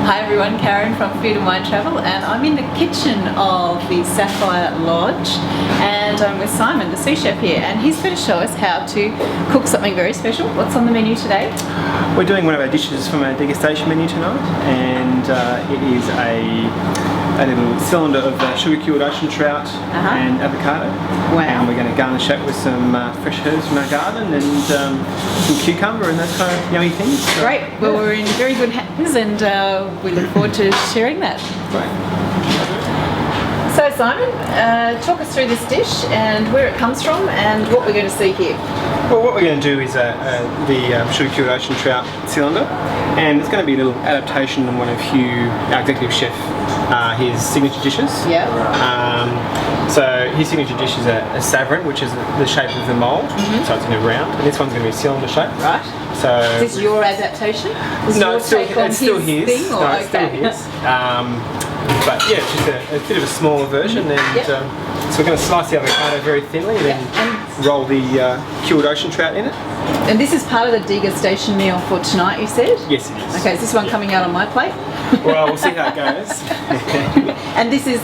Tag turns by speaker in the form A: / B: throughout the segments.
A: Hi everyone, Karen from Food and Wine Travel, and I'm in the kitchen of the Saffire Lodge, and I'm with Simon, the sous chef here, and he's going to show us how to cook something very special. What's on the menu today?
B: We're doing one of our dishes from our degustation menu tonight, and it is a little cylinder of sugar cured ocean trout and avocado.
A: Wow.
B: And we're going to garnish it with some fresh herbs from our garden and some cucumber and those kind of yummy things. So,
A: great. Well, we're in very good hands, and we look forward to sharing that.
B: Great.
A: So Simon, talk us through this dish and where it comes from and what we're going to see here.
B: Well, what we're going to do is the sugar cured ocean trout cylinder, and it's going to be a little adaptation on one of our executive chef, his signature dishes.
A: Yeah.
B: So his signature dish is a savourin, which is the shape of the mould, so it's in a round, and this one's going to be a cylinder shape.
A: Right.
B: So
A: is this your adaptation?
B: No, it's still his. No, it's still his. But yeah, it's just a bit of a smaller version, and so we're going to slice the avocado very thinly, and then roll the cured ocean trout in it.
A: And this is part of the degustation meal for tonight, you said?
B: Yes, it is.
A: Okay, is this one coming out on my plate?
B: Well, we'll see how it goes.
A: And this is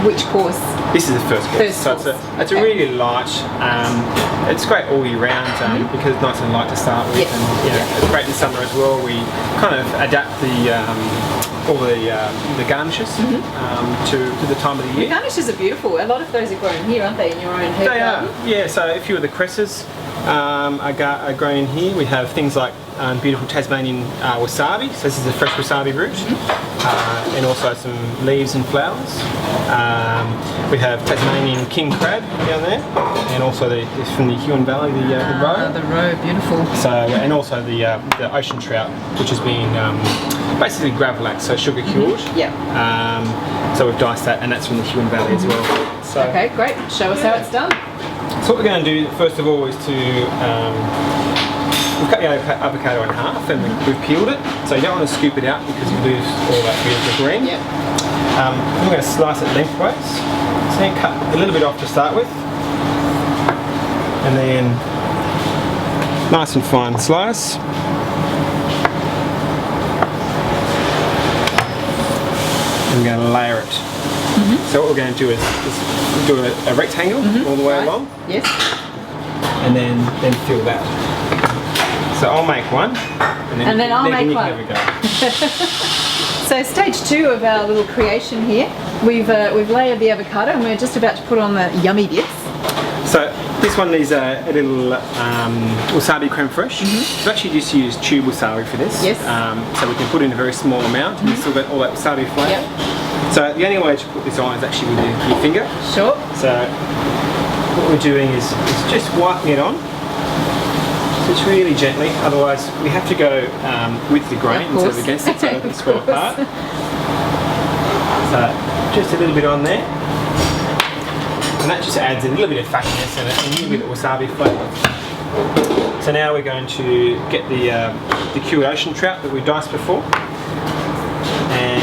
A: which course?
B: This is the first course. So it's a really light. It's great all year round because it's nice and light to start with, and it's great in summer as well. We kind of adapt all the garnishes to the time of the year.
A: The garnishes are beautiful. A lot of those are grown here, aren't they, in your own herb garden?
B: They are, yeah. So a few of the cresses are grown in here. We have things like beautiful Tasmanian wasabi. So this is a fresh wasabi root, and also some leaves and flowers. We have Tasmanian king crab down there, and also from the Huon Valley, the roe.
A: The roe, beautiful.
B: So, and also the ocean trout, which has been basically gravlax, so sugar cured. So we've diced that, and that's from the Huon Valley as well. So,
A: okay, great. Show us how it's done.
B: So what we're going to do first of all is to we've cut the avocado in half, and we've peeled it. So you don't want to scoop it out because you lose all that beautiful green. We're going to slice it lengthways. So you cut a little bit off to start with, and then nice and fine slice. And we're going to layer it. So what we're going to do is do a rectangle all the way along.
A: Yes.
B: And then fill that. So I'll make one, and then
A: I'll make one.
B: Have a go.
A: So stage 2 of our little creation here, we've layered the avocado, and we're just about to put on the yummy bits.
B: So this one is a little wasabi creme fraiche. We've actually just used tube wasabi for this.
A: Yes.
B: So we can put in a very small amount, and you still get all that wasabi flavour. So the only way to put this on is actually with your finger.
A: Sure.
B: So what we're doing is just wiping it on. Just really gently, otherwise we have to go with the grain instead of against it, so it doesn't spread apart. So just a little bit on there, and that just adds a little bit of fattiness and a little bit of wasabi flavour. So now we're going to get the cured ocean trout that we diced before, and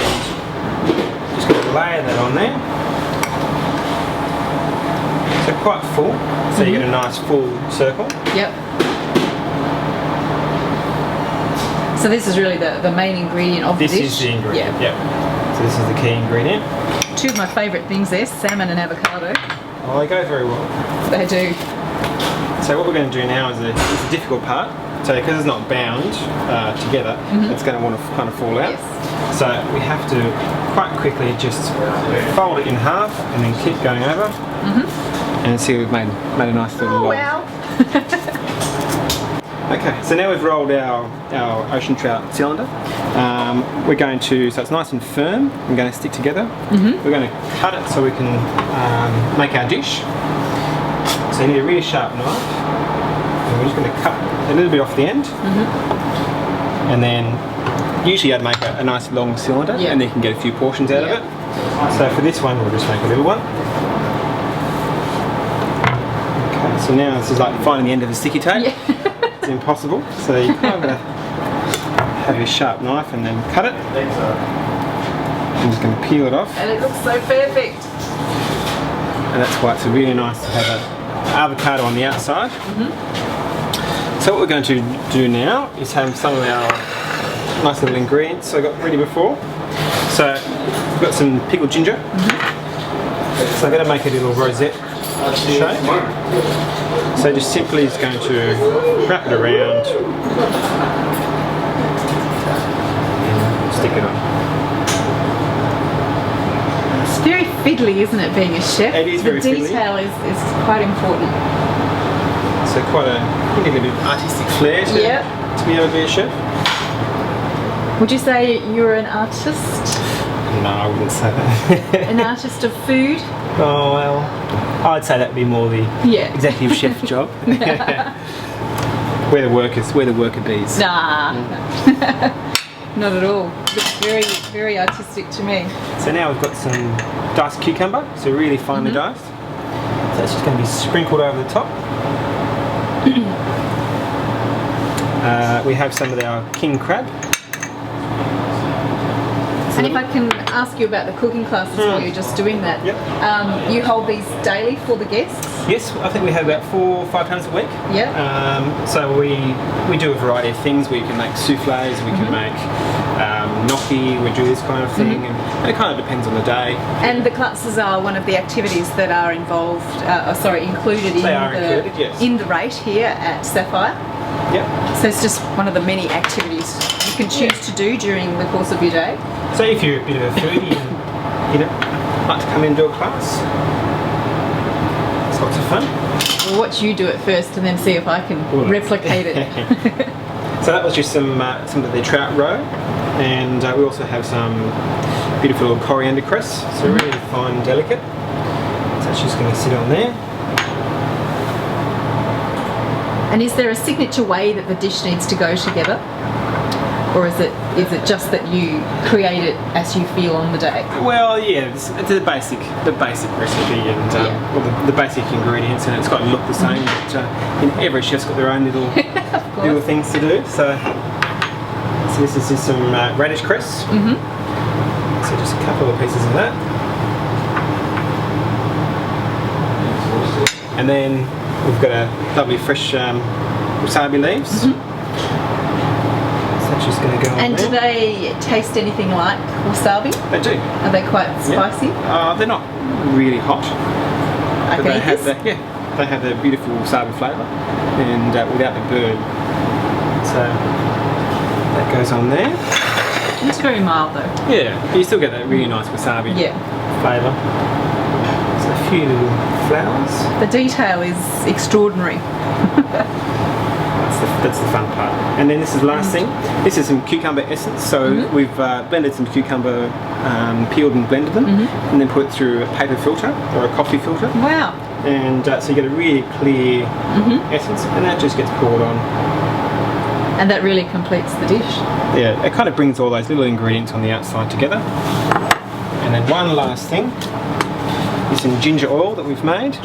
B: just going to layer that on there. So quite full, so you get a nice full circle.
A: Yep. So this is really the main ingredient of the dish?
B: This is the ingredient, yep. So this is the key ingredient.
A: Two of my favourite things there, salmon and avocado.
B: Oh, they go very well.
A: They do.
B: So what we're going to do now is the difficult part. So because it's not bound together, it's going to want to kind of fall out.
A: Yes.
B: So we have to quite quickly just fold it in half and then keep going over. And see, we've made a nice little log.
A: Wow.
B: Okay, so now we've rolled our ocean trout cylinder. We're going to, so it's nice and firm, we're going to stick together. We're going to cut it so we can make our dish. So you need a really sharp knife. And we're just going to cut a little bit off the end. And then, usually I'd make a nice long cylinder, and then you can get a few portions out of it. So for this one, we'll just make a little one. Okay, so now this is like finding the end of a sticky tape. It's impossible, so you kind of have your sharp knife and then cut it. I'm just going to peel it off.
A: And it looks so perfect.
B: And that's why it's really nice to have an avocado on the outside. So what we're going to do now is have some of our nice little ingredients I got ready before. So we've got some pickled ginger. So I'm going to make a little rosette shape. So just simply is going to wrap it around and stick it on.
A: It's very fiddly, isn't it, being a chef?
B: It is very fiddly.
A: The detail is quite important.
B: So quite a, you need a bit of artistic flair to be able to be a chef.
A: Would you say you're an artist?
B: No, I wouldn't say that.
A: An artist of food?
B: Oh well, I'd say that would be more the executive chef job. We're the workers, we're the worker bees.
A: Nah, not at all. Looks very, very artistic to me.
B: So now we've got some diced cucumber, so really finely diced. So that's just going to be sprinkled over the top. We have some of our king crab.
A: And if I can ask you about the cooking classes while you're just doing that, you hold these daily for the guests?
B: Yes, I think we have about 4 or 5 times a week.
A: Yeah.
B: So we do a variety of things. We can make soufflés, we can make gnocchi, we do this kind of thing, and it kind of depends on the day.
A: And the classes are one of the activities that are involved, included in the rate here at Saffire.
B: Yep.
A: So it's just one of the many activities you can choose to do during the course of your day.
B: So if you're a bit of a foodie and like to come in and do a class, it's lots of fun.
A: We'll watch you do it first and then see if I can replicate it.
B: So that was just some of the trout roe, and we also have some beautiful little coriander cress, so really fine and delicate. So that's just going to sit on there.
A: And is there a signature way that the dish needs to go together? Or is it just that you create it as you feel on the day?
B: Well, yeah, it's the basic recipe and the basic ingredients, and it's got to look the same. But every chef's got their own little things to do. So this is just some radish cress. So just a couple of pieces of that, and then we've got a lovely fresh wasabi leaves. Just going to go on
A: and
B: there.
A: Do they taste anything like wasabi?
B: They do.
A: Are they quite spicy?
B: They're not really hot.
A: But
B: they have they have the beautiful wasabi flavour and without the burn. So that goes on there.
A: It's very mild though.
B: Yeah, but you still get that really nice wasabi flavour. So a few little flowers.
A: The detail is extraordinary.
B: That's the fun part. And then this is the last thing. This is some cucumber essence. So we've blended some cucumber, peeled and blended them, and then put it through a paper filter or a coffee filter.
A: Wow.
B: And so you get a really clear essence, and that just gets poured on.
A: And that really completes the dish.
B: Yeah, it kind of brings all those little ingredients on the outside together. And then one last thing is some ginger oil that we've made,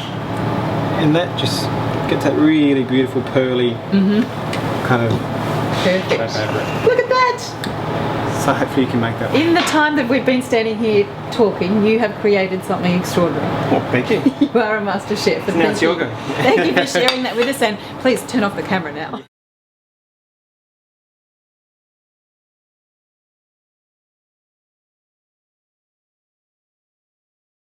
B: and that just gets that really beautiful pearly kind of
A: perfect. Look at that!
B: So hopefully you can make that.
A: In the time that we've been standing here talking, you have created something extraordinary.
B: Oh, thank you.
A: You are a master chef.
B: Now it's your go.
A: Thank you for sharing that with us, and please turn off the camera now.